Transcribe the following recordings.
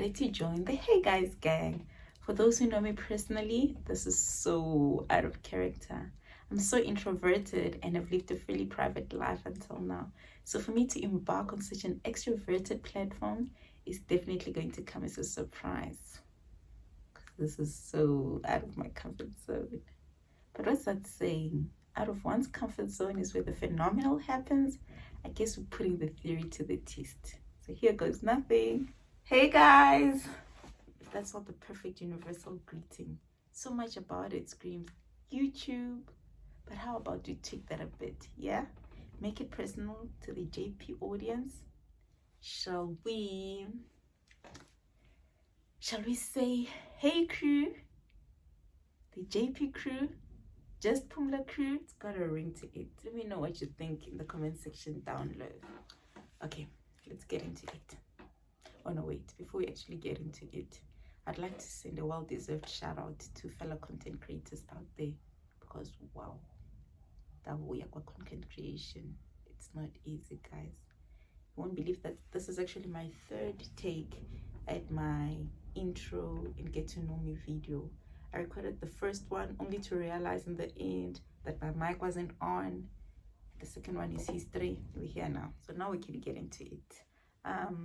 decided to join the Hey Guys gang. For those who know me personally, this is so out of character. I'm so introverted and have lived a fairly private life until now. So for me to embark on such an extroverted platform is definitely going to come as a surprise. This is so out of my comfort zone. But what's that saying? Out of one's comfort zone is where the phenomenal happens. I guess we're putting the theory to the test. So here goes nothing. Hey guys! If that's not the perfect universal greeting, so much about it screams YouTube. But how about you tweak that a bit, yeah? Make it personal to the JP audience. Shall we say, hey crew, the JP crew, just Pumla crew? It's got a ring to it. Let me know what you think in the comment section down below. Okay, let's get into it. Oh no, wait, before we actually get into it, I'd like to send a well-deserved shout out to fellow content creators out there, because wow, that way content creation, it's not easy, guys. You won't believe that this is actually my third take at my intro and get to know me video. I recorded the first one only to realize in the end that my mic wasn't on. The second one is history. We're here now, so now we can get into it.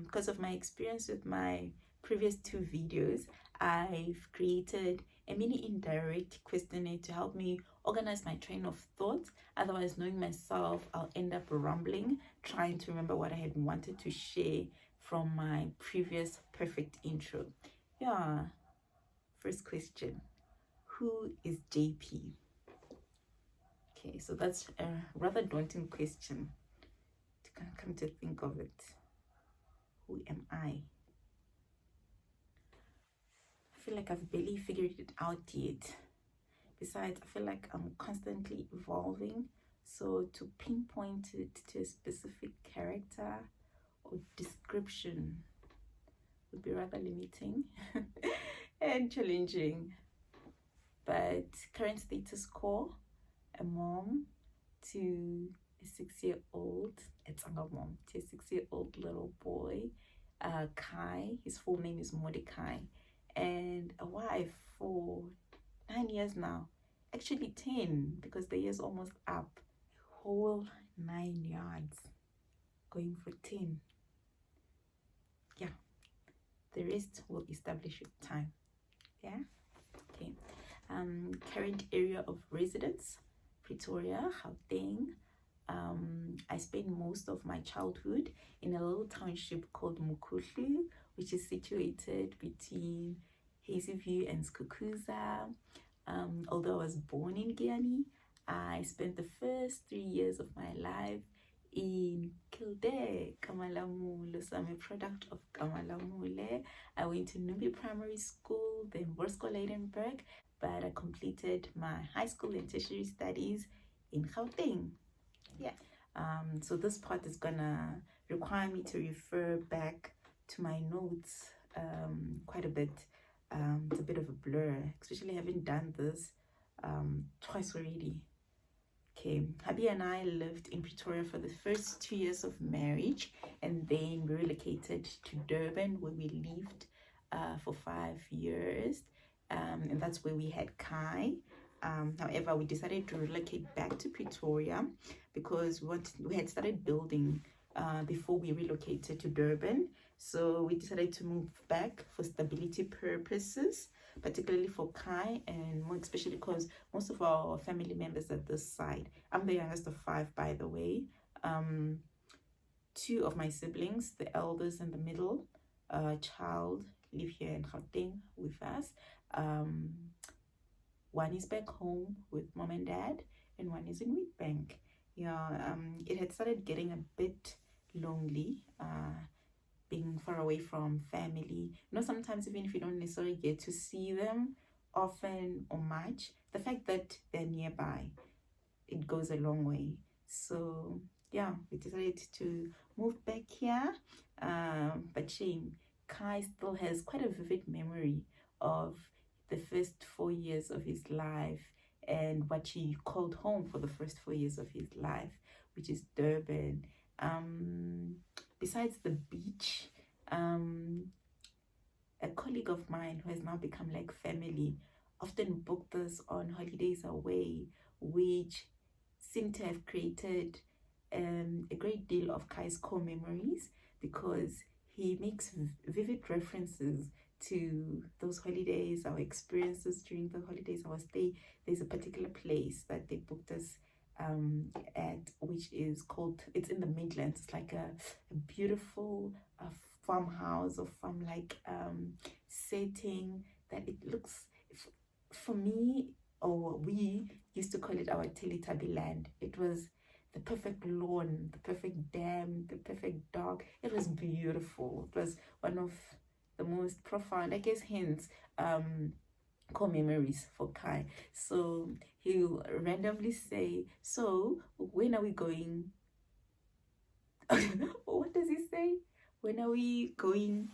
Because of my experience with my previous two videos, I've created a mini indirect questionnaire to help me organize my train of thought. Otherwise, knowing myself, I'll end up rambling, trying to remember what I had wanted to share from my previous perfect intro. Yeah, first question, who is JP? Okay, so that's a rather daunting question to come to think of it. Who am I? I feel like I've barely figured it out yet. Besides, I feel like I'm constantly evolving. So to pinpoint it to a specific character or description would be rather limiting and challenging. But current status quo, a mom to a 6-year-old, it's a mom to a 6-year-old little boy, Kai. His full name is Mordecai, and a wife for 9 years now. Actually 10, because the year's almost up. A whole 9 yards, going for 10. Yeah, the rest will establish with time. Yeah, okay. Current area of residence, Pretoria, Gauteng. I spent most of my childhood in a little township called Mukhuhlu, which is situated between Hazyview and Skukuza. Although I was born in Giyani, I spent the first 3 years of my life in Kildare, Kamalamule. So I'm a product of Kamalamule. I went to Numbi Primary School, then Borsco Leidenberg, but I completed my high school and tertiary studies in Gauteng. Yeah. So this part is gonna require me to refer back to my notes quite a bit. It's a bit of a blur, especially having done this twice already. Okay, Habi and I lived in Pretoria for the first 2 years of marriage, and then we relocated to Durban, where we lived for 5 years, and that's where we had Kai. However, we decided to relocate back to Pretoria because we had started building before we relocated to Durban. So we decided to move back for stability purposes, particularly for Kai, and more especially because most of our family members at this side. I'm the youngest of 5, by the way. 2 of my siblings, the eldest and the middle child, live here in Gauteng with us. One is back home with mom and dad, and one is in Wheatbank. Yeah, it had started getting a bit lonely, being far away from family. You know, sometimes even if you don't necessarily get to see them often or much, the fact that they're nearby, it goes a long way. So yeah, we decided to move back here. But shame, Kai still has quite a vivid memory of the first 4 years of his life and what he called home for the first 4 years of his life, which is Durban. Besides the beach, a colleague of mine who has now become like family often booked us on holidays away, which seem to have created a great deal of Kai's core memories, because he makes vivid references to those holidays, our experiences during the holidays, our stay. There's a particular place that they booked us at, which is called, it's in the Midlands. It's like a beautiful farmhouse or farm like setting that it looks, for me, or we used to call it our Teletubby land. It was the perfect lawn, the perfect dam, the perfect dog. It was beautiful. It was one of the most profound, I guess, hence core memories for Kai. So he'll randomly say, so when are we going? What does he say? When are we going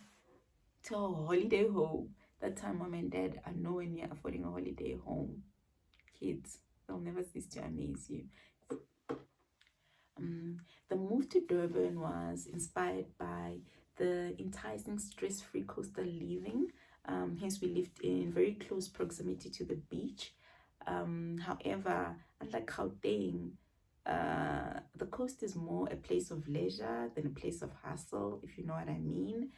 to our holiday home? That time mom and dad are nowhere near affording a holiday home. Kids, they'll never cease to amaze you. The move to Durban was inspired by the enticing stress-free coastal living. Hence we lived in very close proximity to the beach. However, unlike Gauteng, the coast is more a place of leisure than a place of hustle, if you know what I mean.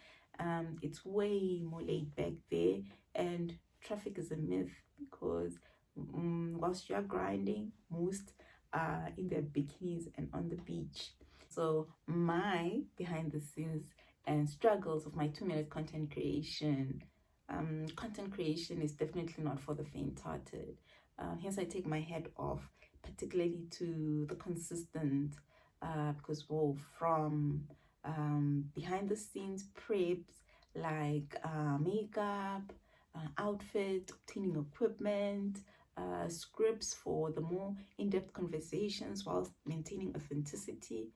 It's way more laid back there, and traffic is a myth, because whilst you're grinding, most are in their bikinis and on the beach. So my behind the scenes and struggles of my 2-minute content creation. Content creation is definitely not for the faint-hearted. Hence I take my hat off, particularly to the consistent, because from behind the scenes preps like makeup, outfit, obtaining equipment, scripts for the more in-depth conversations whilst maintaining authenticity.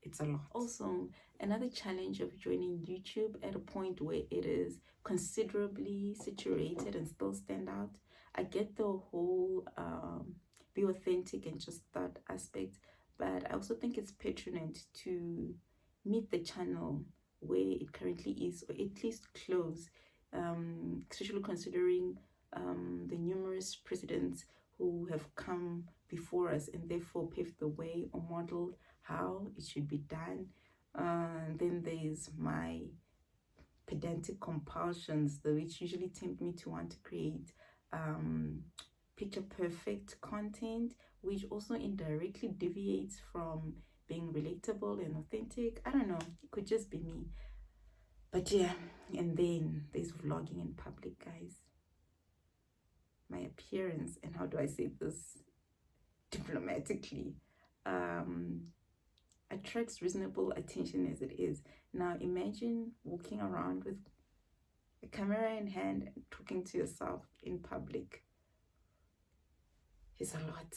It's a lot. Also, another challenge of joining YouTube at a point where it is considerably saturated and still stand out. I get the whole be authentic and just that aspect, but I also think it's pertinent to meet the channel where it currently is, or at least close, especially considering the numerous presidents who have come before us and therefore paved the way or modeled how it should be done. Then there's my pedantic compulsions, which usually tempt me to want to create picture perfect content, which also indirectly deviates from being relatable and authentic. I don't know, it could just be me. But yeah, and then there's vlogging in public, guys. My appearance, and how do I say this diplomatically, attracts reasonable attention as it is. Now imagine walking around with a camera in hand and talking to yourself in public. It's a lot.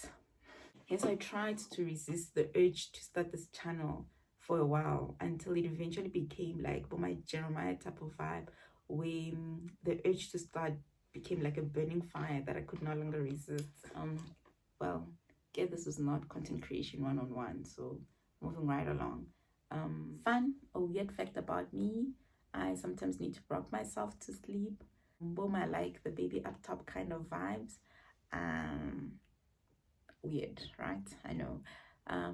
Hence I tried to resist the urge to start this channel for a while, until it eventually became like my Jeremiah type of vibe, when the urge to start became like a burning fire that I could no longer resist. Well, again, this was not content creation 101, so moving right along. Fun, a weird fact about me, I sometimes need to rock myself to sleep. Boom, I like the baby up top kind of vibes. Weird, right? I know.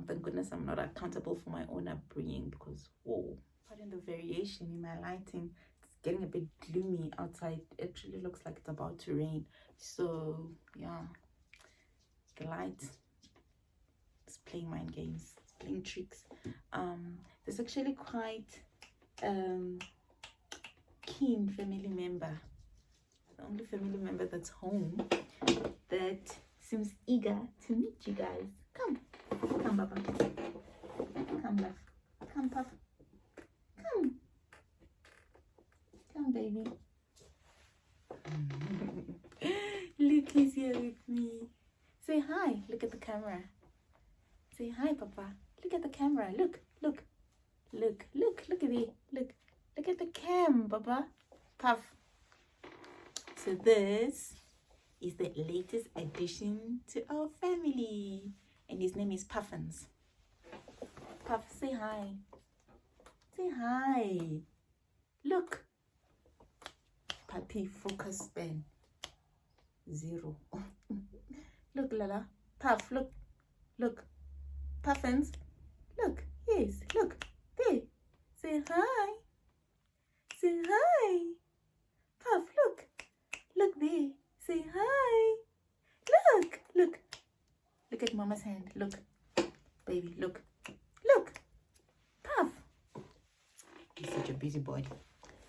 Thank goodness I'm not accountable for my own upbringing, because whoa, pardon the variation in my lighting. It's getting a bit gloomy outside. It really looks like it's about to rain. So yeah, the light is playing mind games, it's playing tricks. There's actually quite keen family member, the only family member that's home, that seems eager to meet you guys. Come, Baba. Come, love. Come, Pop. Come, baby. Look, he's here with me. Say hi. Look at the camera. Say hi, Papa. Look at the camera. Look at me. Look at the cam, Papa. Puff. So this is the latest addition to our family, and his name is Puffins. Puff, say hi. Say hi. Look. happy focus span 0. Look, Lala, Puff, look, Puffins, look, yes, look, there, say hi, Puff, look there, say hi, look at Mama's hand, look, baby, look, Puff, he's such a busy boy.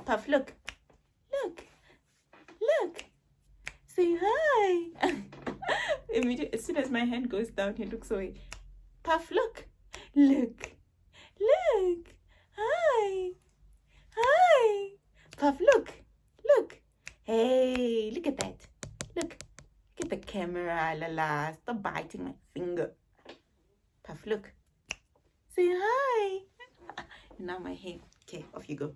Puff, look, say hi. Immediately, as soon as my hand goes down, he looks away. Puff, look, hi, Puff, look, hey, look at that, look at the camera, Lala, stop biting my finger. Puff, look, say hi. Now my hand, okay, off you go.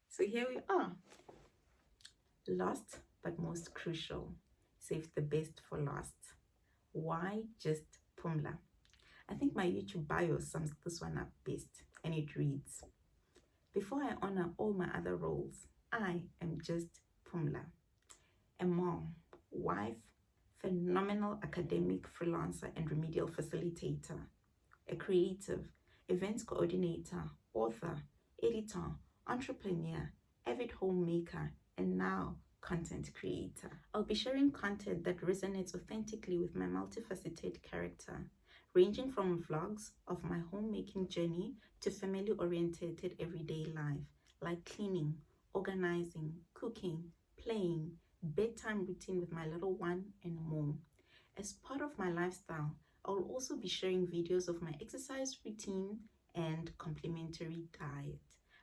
So here we are. Last but most crucial, save the best for last. Why just Phumla? I think my YouTube bio sums this one up best, and it reads, before I honor all my other roles, I am just Phumla. A mom, wife, phenomenal academic freelancer and remedial facilitator, a creative, events coordinator, author, editor, entrepreneur, avid homemaker, and now content creator. I'll be sharing content that resonates authentically with my multifaceted character, ranging from vlogs of my homemaking journey to family-oriented everyday life, like cleaning, organizing, cooking, playing, bedtime routine with my little one, and more. As part of my lifestyle, I will also be sharing videos of my exercise routine and complementary diet.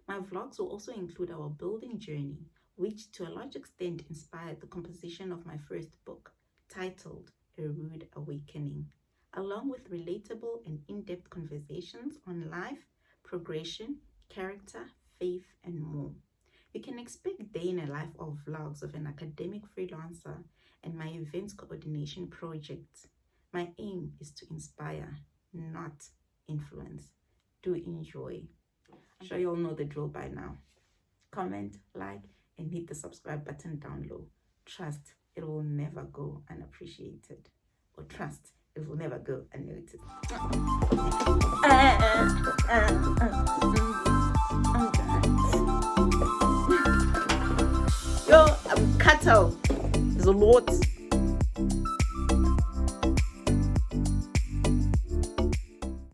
My vlogs will also include our building journey, which to a large extent inspired the composition of my first book, titled A Rude Awakening, along with relatable and in-depth conversations on life, progression, character, faith, and more. You can expect day in a life of vlogs of an academic freelancer and my events coordination project. My aim is to inspire, not influence. Do enjoy. I'm sure you all know the drill by now. Comment, like, and hit the subscribe button down low. Trust, it will never go unappreciated. Or trust, it will never go unnoticed. Yo, I'm cattle. There's a lot.